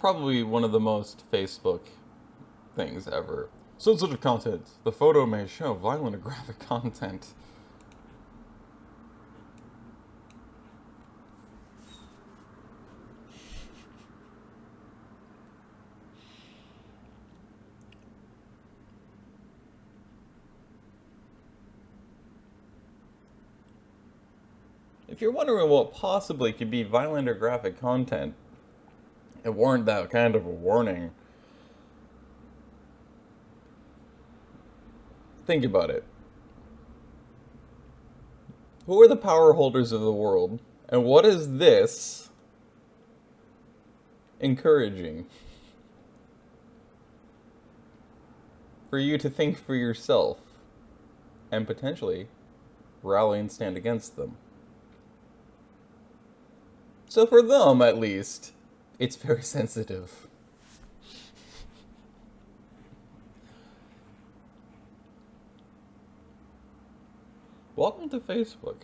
probably one of the most Facebook things ever. Sensitive content. The photo may show violent or graphic content. If you're wondering what possibly could be violent or graphic content, it warrant that kind of a warning. Think about it. Who are the power holders of the world? And what is this encouraging? For you to think for yourself and potentially rally and stand against them. So for them, at least, it's very sensitive. Welcome to Facebook.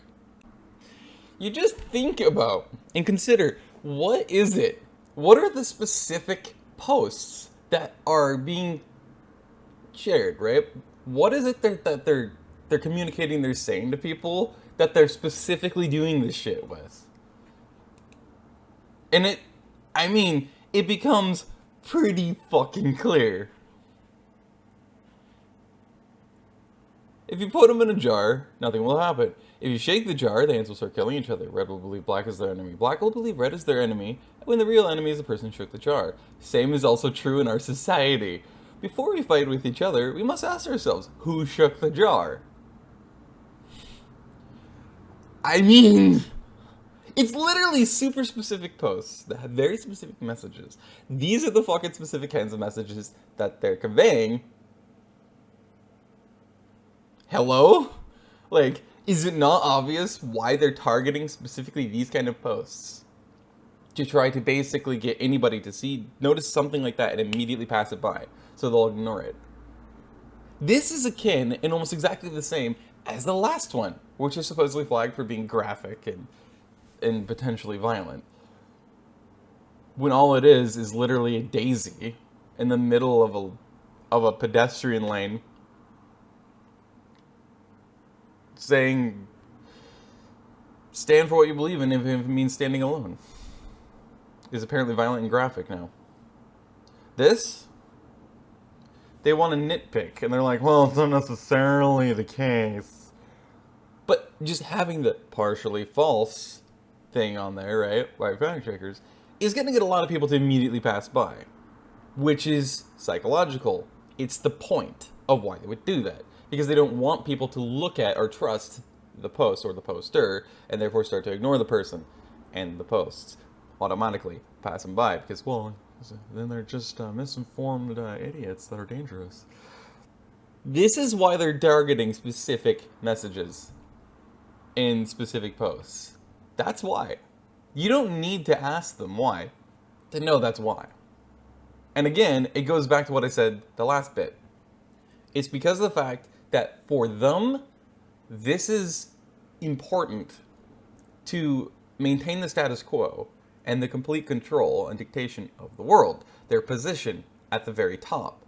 You just think about and consider, what is it? What are the specific posts that are being shared, right? What is it that they're communicating, they're saying to people that they're specifically doing this shit with? And it becomes pretty fucking clear. If you put them in a jar, nothing will happen. If you shake the jar, the ants will start killing each other. Red will believe black is their enemy. Black will believe red is their enemy, when the real enemy is the person who shook the jar. Same is also true in our society. Before we fight with each other, we must ask ourselves, who shook the jar? It's literally super specific posts that have very specific messages. These are the fucking specific kinds of messages that they're conveying. Hello? Like, is it not obvious why they're targeting specifically these kind of posts? To try to basically get anybody to notice something like that and immediately pass it by, so they'll ignore it. This is akin and almost exactly the same as the last one, which is supposedly flagged for being graphic and potentially violent. When all it is literally a daisy in the middle of a pedestrian lane saying, stand for what you believe in, if it means standing alone. Is apparently violent and graphic now. This, they want to nitpick, and they're like, well, it's not necessarily the case. But just having the partially false thing on there, right, by fact checkers, is going to get a lot of people to immediately pass by. Which is psychological. It's the point of why they would do that. Because they don't want people to look at or trust the post or the poster, and therefore start to ignore the person and the posts. Automatically pass them by, because, well, then they're just misinformed idiots that are dangerous. This is why they're targeting specific messages in specific posts. That's why. You don't need to ask them why to know that's why. And again, it goes back to what I said the last bit. It's because of the fact that for them, this is important to maintain the status quo and the complete control and dictation of the world. Their position at the very top.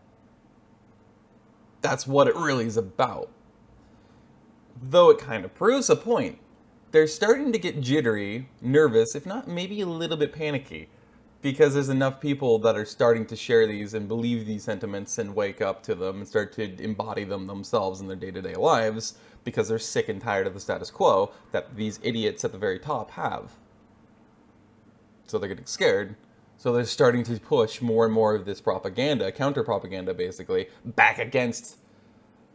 That's what it really is about. Though it kind of proves a point. They're starting to get jittery, nervous, if not maybe a little bit panicky. Because there's enough people that are starting to share these and believe these sentiments and wake up to them and start to embody them themselves in their day-to-day lives, because they're sick and tired of the status quo that these idiots at the very top have. So they're getting scared. So they're starting to push more and more of this propaganda, counter-propaganda basically, back against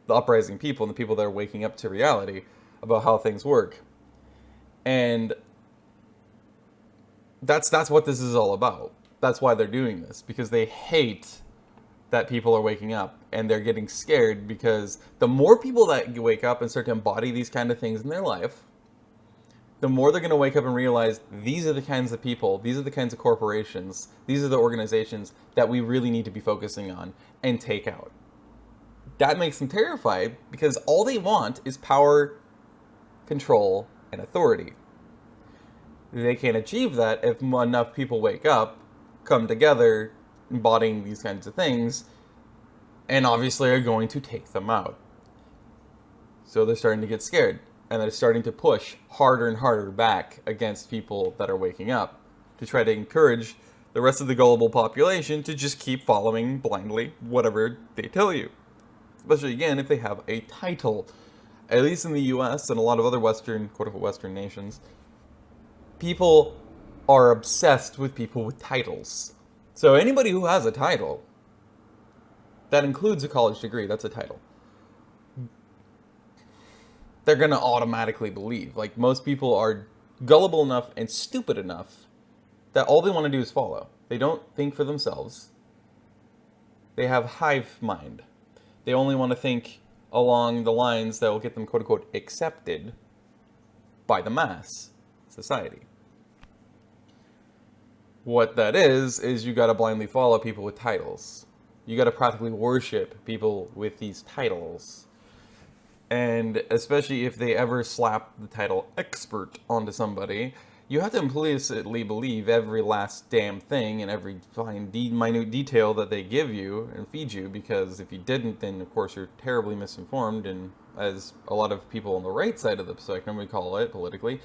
the uprising people and the people that are waking up to reality about how things work. And that's what this is all about. That's why they're doing this, because they hate that people are waking up, and they're getting scared because the more people that wake up and start to embody these kind of things in their life, the more they're going to wake up and realize these are the kinds of people, these are the kinds of corporations, these are the organizations that we really need to be focusing on and take out. That makes them terrified, because all they want is power, control, and authority. They can't achieve that if enough people wake up come together embodying these kinds of things, and obviously are going to take them out. So they're starting to get scared, and they're starting to push harder and harder back against people that are waking up to try to encourage the rest of the gullible population to just keep following blindly whatever they tell you. Especially, again, if they have a title. At least in the US and a lot of other Western, quote-unquote, Western nations, people are obsessed with people with titles. So anybody who has a title, that includes a college degree, that's a title, they're going to automatically believe. Like, most people are gullible enough and stupid enough that all they want to do is follow. They don't think for themselves. They have hive mind. They only want to think along the lines that will get them, quote-unquote, accepted by the mass society. What that is you got to blindly follow people with titles. You got to practically worship people with these titles. And especially if they ever slap the title expert onto somebody, you have to implicitly believe every last damn thing and every fine minute detail that they give you and feed you, because if you didn't, then of course you're terribly misinformed, and as a lot of people on the right side of the spectrum would call it politically,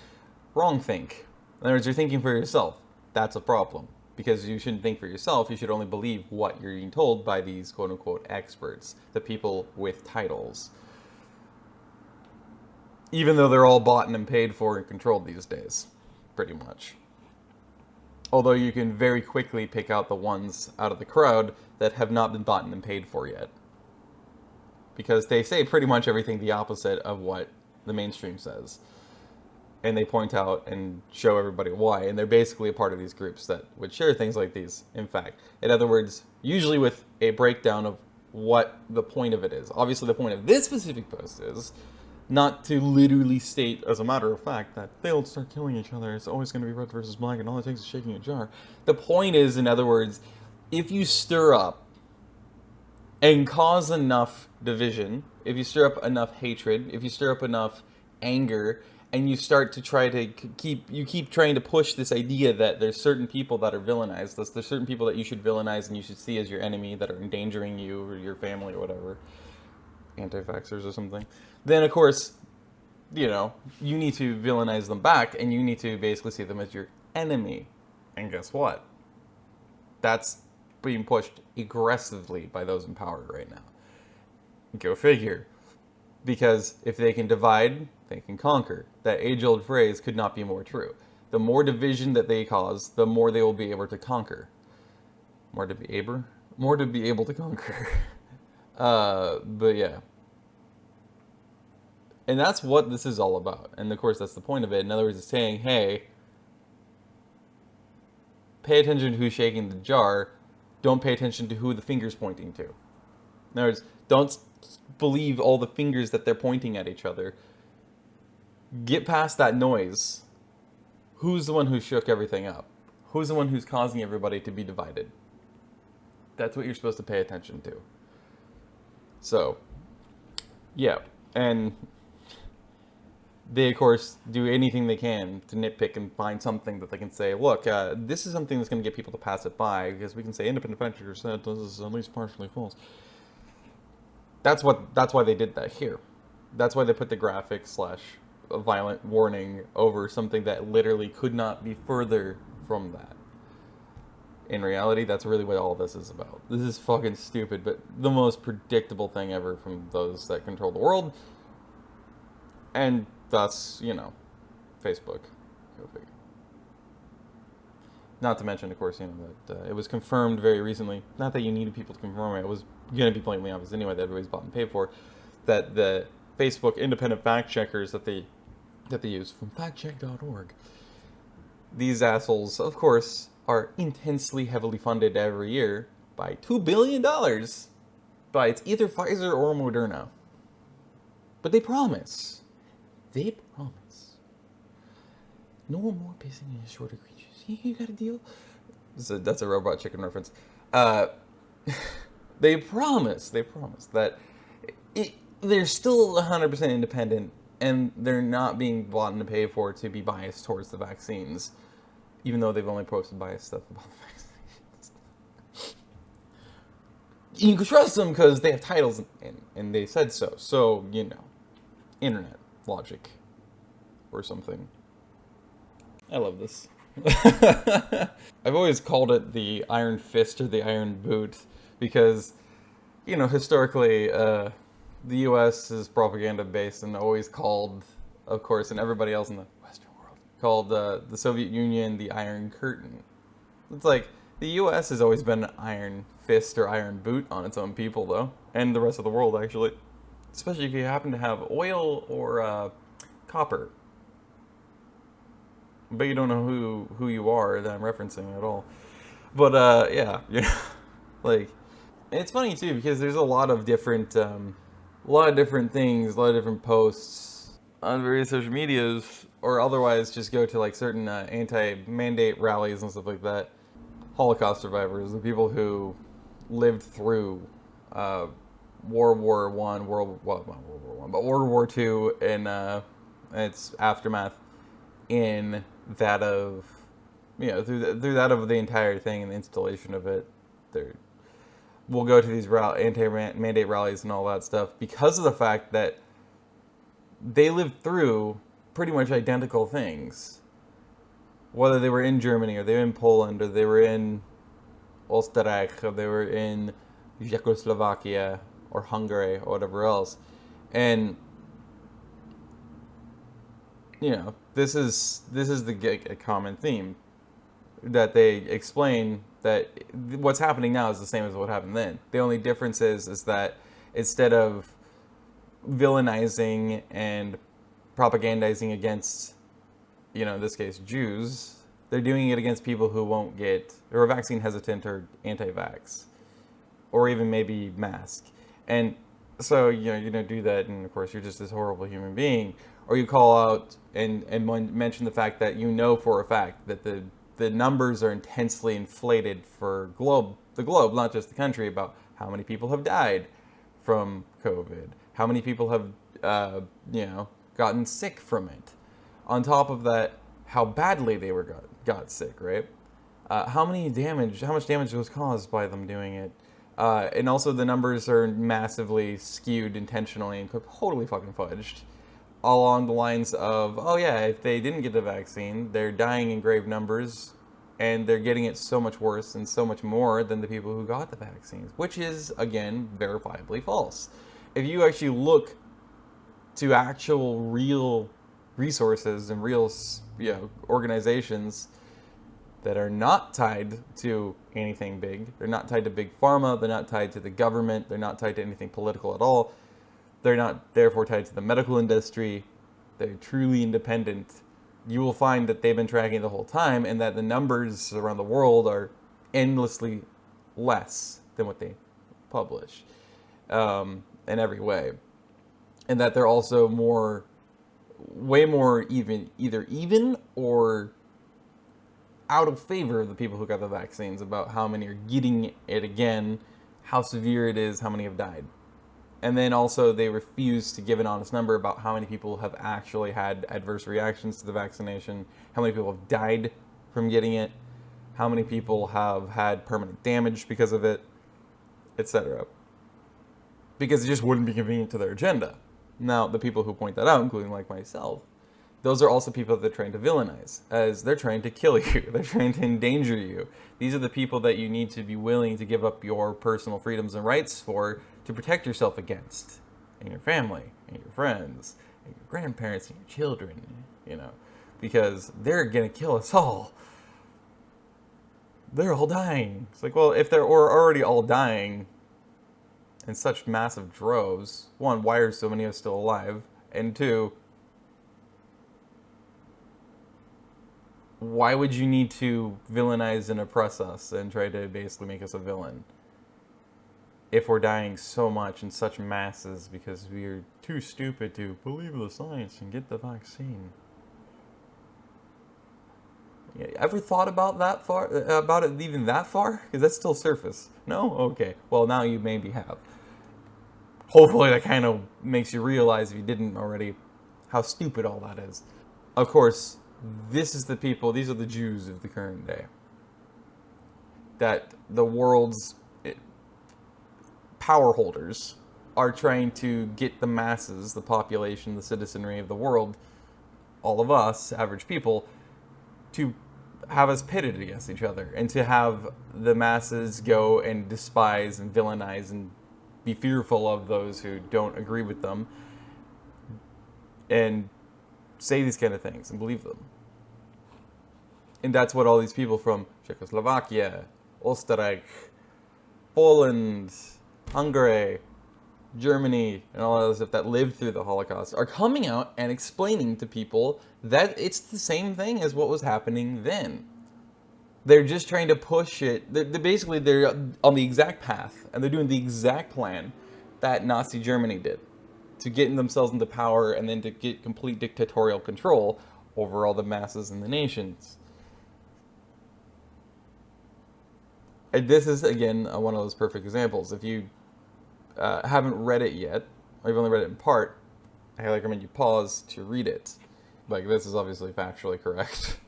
wrong think. In other words, you're thinking for yourself. That's a problem, because you shouldn't think for yourself. You should only believe what you're being told by these quote-unquote experts, the people with titles. Even though they're all bought and paid for and controlled these days, pretty much. Although you can very quickly pick out the ones out of the crowd that have not been bought and paid for yet. Because they say pretty much everything the opposite of what the mainstream says. And they point out and show everybody why. And they're basically a part of these groups that would share things like these, in fact. In other words, usually with a breakdown of what the point of it is. Obviously, the point of this specific post is not to literally state, as a matter of fact, that they'll start killing each other. It's always going to be red versus black, and all it takes is shaking a jar. The point is, in other words, if you stir up and cause enough division, if you stir up enough hatred, if you stir up enough anger, and you start to try to keep trying to push this idea that there's certain people that are villainized, there's certain people that you should villainize and you should see as your enemy that are endangering you or your family or whatever, anti-vaxxers or something, then of course, you need to villainize them back, and you need to basically see them as your enemy. And guess what? That's being pushed aggressively by those in power right now. Go figure. Because if they can divide, they can conquer. That age-old phrase could not be more true. The more division that they cause, the more they will be able to conquer. More to be able to conquer. But yeah. And that's what this is all about. And of course, that's the point of it. In other words, it's saying, hey, pay attention to who's shaking the jar. Don't pay attention to who the finger's pointing to. In other words, don't believe all the fingers that they're pointing at each other. Get past that noise. Who's the one who shook everything up? Who's the one who's causing everybody to be divided? That's what you're supposed to pay attention to. So, yeah. And they, of course, do anything they can to nitpick and find something that they can say, look, this is something that's going to get people to pass it by, because we can say independent fact checker said this is at least partially false. That's why they did that here. That's why they put the graphic / violent warning over something that literally could not be further from that. In reality, that's really what all this is about. This is fucking stupid, but the most predictable thing ever from those that control the world. And thus, Facebook. Go figure. Not to mention, of course, that it was confirmed very recently. Not that you needed people to confirm it. It was going to be blatantly obvious anyway that everybody's bought and paid for. That the Facebook independent fact checkers that they use from factcheck.org, these assholes, of course, are intensely heavily funded every year by $2 billion by it's either Pfizer or Moderna. But they promise. No more pissing in shorter creatures. You got a deal? That's a Robot Chicken reference. They promise that they're still 100% independent, and they're not being bought and paid for to be biased towards the vaccines, even though they've only posted biased stuff about the vaccines. You can trust them because they have titles and they said so. So, internet logic or something. I love this. I've always called it the Iron Fist or the Iron Boot because, historically, the U.S. is propaganda based and always called, of course, and everybody else in the Western world, called the Soviet Union the Iron Curtain. It's like, the U.S. has always been an iron fist or iron boot on its own people, though, and the rest of the world, actually. Especially if you happen to have oil or copper. But you don't know who you are that I'm referencing at all. But, yeah, like, and it's funny, too, because there's a lot of different things, a lot of different posts on various social medias, or otherwise just go to, like, certain anti-mandate rallies and stuff like that. Holocaust survivors, the people who lived through World War One, World War Two, and its aftermath. In that of, through that of the entire thing and the installation of it, we'll go to these anti-mandate rallies and all that stuff because of the fact that they lived through pretty much identical things. Whether they were in Germany, or they were in Poland, or they were in Österreich, or they were in Czechoslovakia, or Hungary, or whatever else. And, this is a common theme that they explain that what's happening now is the same as what happened then. The only difference is that instead of villainizing and propagandizing against, in this case, Jews, they're doing it against people who won't get, or are vaccine hesitant or anti-vax, or even maybe mask. And so, you don't do that, and of course, you're just this horrible human being. Or you call out and mention the fact that for a fact that the numbers are intensely inflated for the globe, not just the country, about how many people have died from COVID, how many people have, gotten sick from it. On top of that, how badly they got sick, right? How much damage was caused by them doing it. And also the numbers are massively skewed intentionally and totally fucking fudged. Along the lines of, oh yeah, if they didn't get the vaccine, they're dying in grave numbers, and they're getting it so much worse and so much more than the people who got the vaccines, which is, again, verifiably false. If you actually look to actual real resources and real, organizations that are not tied to anything big, they're not tied to big pharma, they're not tied to the government, they're not tied to anything political at all, they're not therefore tied to the medical industry, they're truly independent, you will find that they've been tracking the whole time, and that the numbers around the world are endlessly less than what they publish in every way. And that they're also way more either even or out of favor of the people who got the vaccines about how many are getting it again, how severe it is, how many have died. And then also they refuse to give an honest number about how many people have actually had adverse reactions to the vaccination, how many people have died from getting it, how many people have had permanent damage because of it, etc. Because it just wouldn't be convenient to their agenda. Now, the people who point that out, including like myself, those are also people that they're trying to villainize, as they're trying to kill you, they're trying to endanger you. These are the people that you need to be willing to give up your personal freedoms and rights for, to protect yourself against, and your family, and your friends, and your grandparents, and your children, because they're gonna kill us all. They're all dying. It's like, well, if they're already all dying in such massive droves, one, why are so many of us still alive? And two, why would you need to villainize and oppress us and try to basically make us a villain if we're dying so much in such masses because we're too stupid to believe the science and get the vaccine? Ever thought about that far? About it even that far? Because that's still surface. No? Okay. Well, now you maybe have. Hopefully that kind of makes you realize, if you didn't already, how stupid all that is. Of course, these are the Jews of the current day. That the world's power holders are trying to get the masses, the population, the citizenry of the world, all of us, average people, to have us pitted against each other, and to have the masses go and despise and villainize and be fearful of those who don't agree with them, and say these kind of things and believe them. And that's what all these people from Czechoslovakia, Österreich, Poland, Hungary, Germany, and all that stuff that lived through the Holocaust are coming out and explaining to people that it's the same thing as what was happening then. They're just trying to push it. They're on the exact path, and they're doing the exact plan that Nazi Germany did to get themselves into power and then to get complete dictatorial control over all the masses and the nations. And this is, again, one of those perfect examples. If you haven't read it yet, or you've only read it in part, I highly recommend you pause to read it. Like, this is obviously factually correct.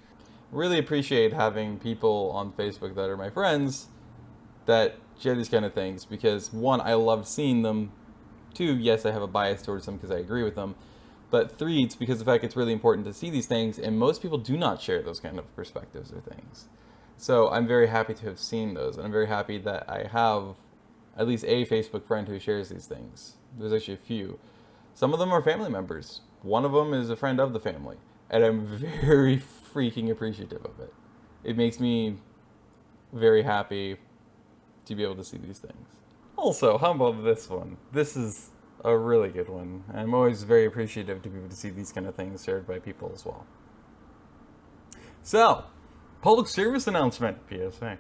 Really appreciate having people on Facebook that are my friends that share these kind of things, because one, I love seeing them. Two, yes, I have a bias towards them because I agree with them. But three, it's because of the fact it's really important to see these things, and most people do not share those kind of perspectives or things. So I'm very happy to have seen those, and I'm very happy that I have at least a Facebook friend who shares these things. There's actually a few. Some of them are family members. One of them is a friend of the family, and I'm very freaking appreciative of it. It makes me very happy to be able to see these things. Also, how about this one? This is a really good one. I'm always very appreciative to be able to see these kind of things shared by people as well. So, public service announcement, PSA.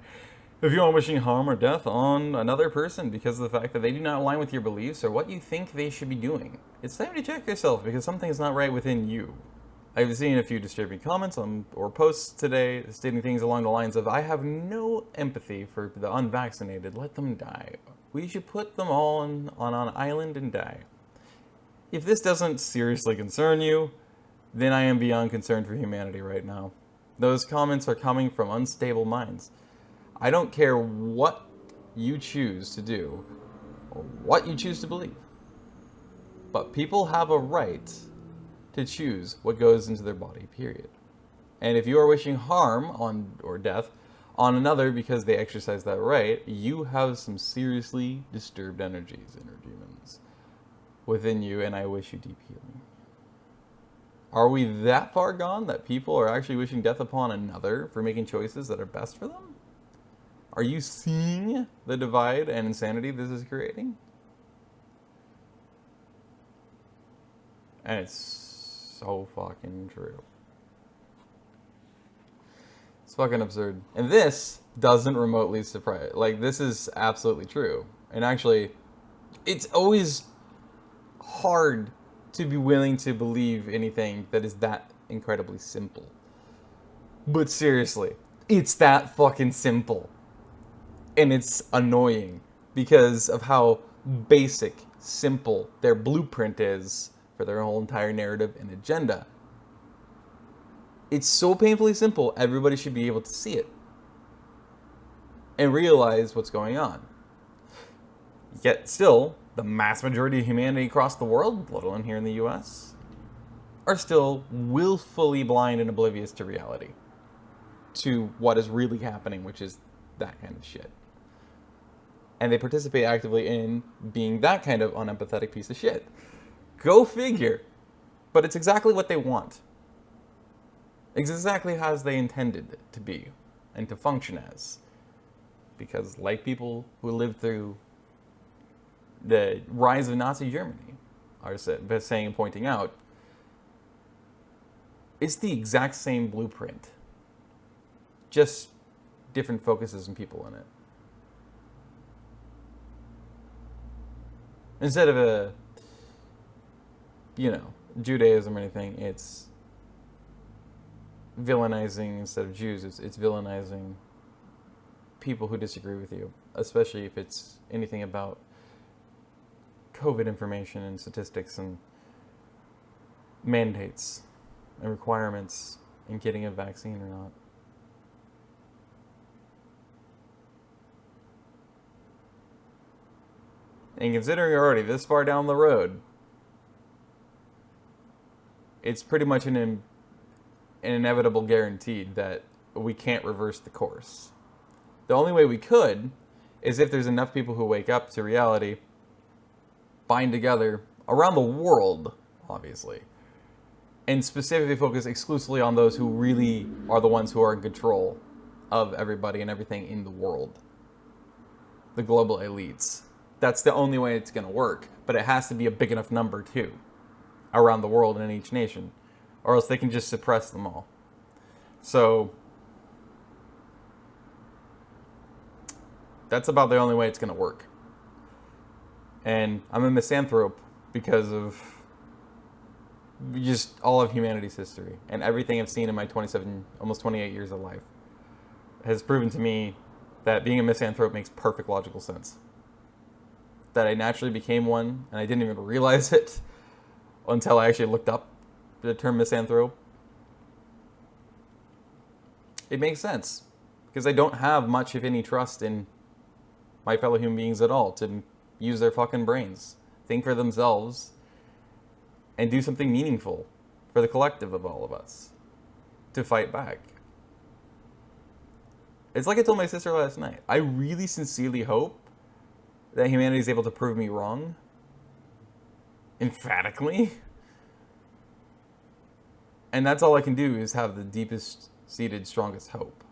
If you are wishing harm or death on another person because of the fact that they do not align with your beliefs or what you think they should be doing, it's time to check yourself because something is not right within you. I've seen a few disturbing comments or posts today stating things along the lines of, I have no empathy for the unvaccinated, let them die. We should put them all on an island and die. If this doesn't seriously concern you, then I am beyond concerned for humanity right now. Those comments are coming from unstable minds. I don't care what you choose to do or what you choose to believe, but people have a right to choose what goes into their body, period. And if you are wishing harm on or death on another because they exercise that right, you have some seriously disturbed energies, inner demons, within you, and I wish you deep healing. Are we that far gone that people are actually wishing death upon another for making choices that are best for them? Are you seeing the divide and insanity this is creating? And it's so fucking true. It's fucking absurd. And this doesn't remotely surprise. Like, this is absolutely true. And actually, it's always hard to be willing to believe anything that is that incredibly simple. But seriously, it's that fucking simple. And it's annoying because of how basic, simple their blueprint is for their whole entire narrative and agenda. It's so painfully simple, everybody should be able to see it and realize what's going on. Yet still, the mass majority of humanity across the world, let alone here in the US, are still willfully blind and oblivious to reality, to what is really happening, which is that kind of shit. And they participate actively in being that kind of unempathetic piece of shit. Go figure. But it's exactly what they want. It's exactly as they intended it to be and to function as. Because like people who lived through the rise of Nazi Germany are saying and pointing out, it's the exact same blueprint. Just different focuses and people in it. Instead of a, Judaism or anything, it's villainizing instead of Jews. It's villainizing people who disagree with you, especially if it's anything about COVID information and statistics and mandates and requirements in getting a vaccine or not. And considering you're already this far down the road, it's pretty much an inevitable guaranteed that we can't reverse the course. The only way we could is if there's enough people who wake up to reality, bind together around the world, obviously, and specifically focus exclusively on those who really are the ones who are in control of everybody and everything in the world. The global elites. That's the only way it's going to work, but it has to be a big enough number too, around the world and in each nation, or else they can just suppress them all. So that's about the only way it's going to work. And I'm a misanthrope because of just all of humanity's history. And everything I've seen in my 27, almost 28 years of life has proven to me that being a misanthrope makes perfect logical sense. That I naturally became one, and I didn't even realize it until I actually looked up the term misanthrope. It makes sense, because I don't have much, if any, trust in my fellow human beings at all to use their fucking brains, think for themselves, and do something meaningful for the collective of all of us to fight back. It's like I told my sister last night. I really sincerely hope that humanity is able to prove me wrong, emphatically. And that's all I can do is have the deepest seated, strongest hope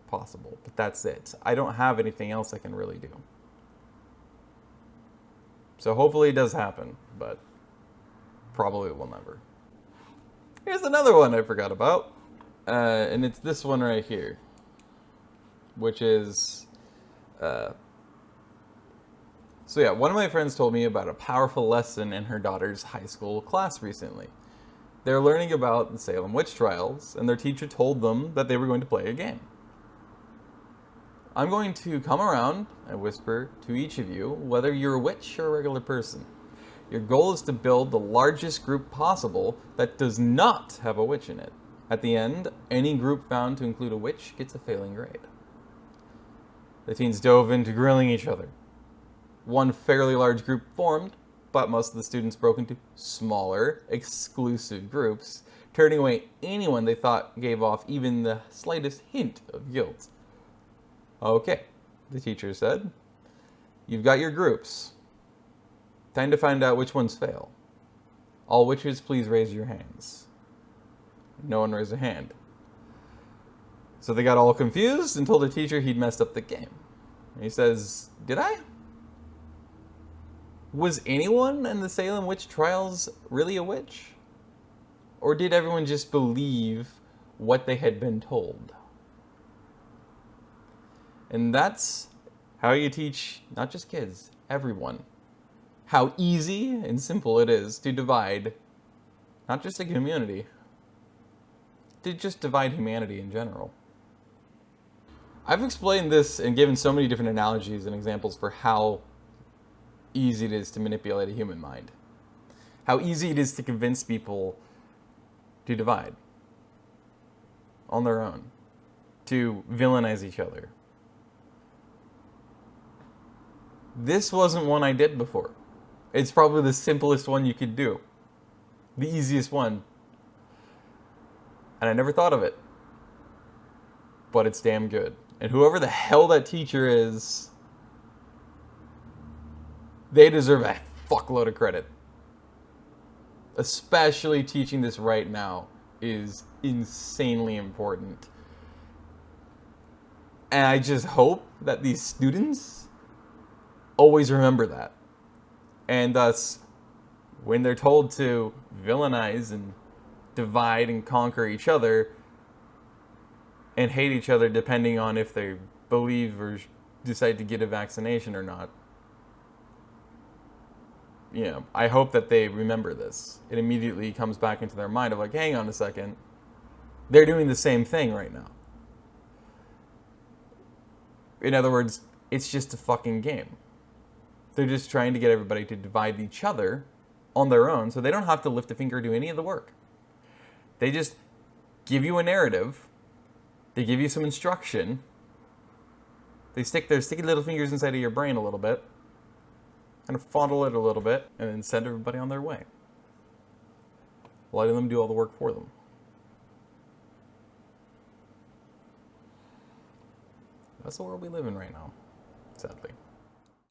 possible. But that's it. I don't have anything else I can really do. So hopefully it does happen, but probably it will never. Here's another one I forgot about. And it's this one right here, which is... So yeah, one of my friends told me about a powerful lesson in her daughter's high school class recently. They're learning about the Salem witch trials, and their teacher told them that they were going to play a game. I'm going to come around and whisper to each of you whether you're a witch or a regular person. Your goal is to build the largest group possible that does not have a witch in it. At the end, any group found to include a witch gets a failing grade. The teens dove into grilling each other. One fairly large group formed, but most of the students broke into smaller, exclusive groups, turning away anyone they thought gave off even the slightest hint of guilt. Okay, the teacher said. You've got your groups. Time to find out which ones fail. All witches, please raise your hands. No one raised a hand. So they got all confused and told the teacher he'd messed up the game. And he says, did I? Was anyone in the Salem witch trials really a witch? Or did everyone just believe what they had been told? And that's how you teach not just kids, everyone, how easy and simple it is to divide not just a community, to just divide humanity in general. I've explained this and given so many different analogies and examples for how easy it is to manipulate a human mind. How easy it is to convince people to divide on their own, to villainize each other. This wasn't one I did before. It's probably the simplest one you could do. The easiest one. And I never thought of it. But it's damn good. And whoever the hell that teacher is, they deserve a fuckload of credit. Especially teaching this right now is insanely important. And I just hope that these students always remember that. And thus, when they're told to villainize and divide and conquer each other and hate each other depending on if they believe or decide to get a vaccination or not, you know, I hope that they remember this. It immediately comes back into their mind of like, hang on a second, they're doing the same thing right now. In other words, it's just a fucking game. They're just trying to get everybody to divide each other on their own so they don't have to lift a finger or do any of the work. They just give you a narrative. They give you some instruction. They stick their sticky little fingers inside of your brain a little bit. kind of fondle it a little bit, and then send everybody on their way. Letting them do all the work for them. That's the world we live in right now, sadly.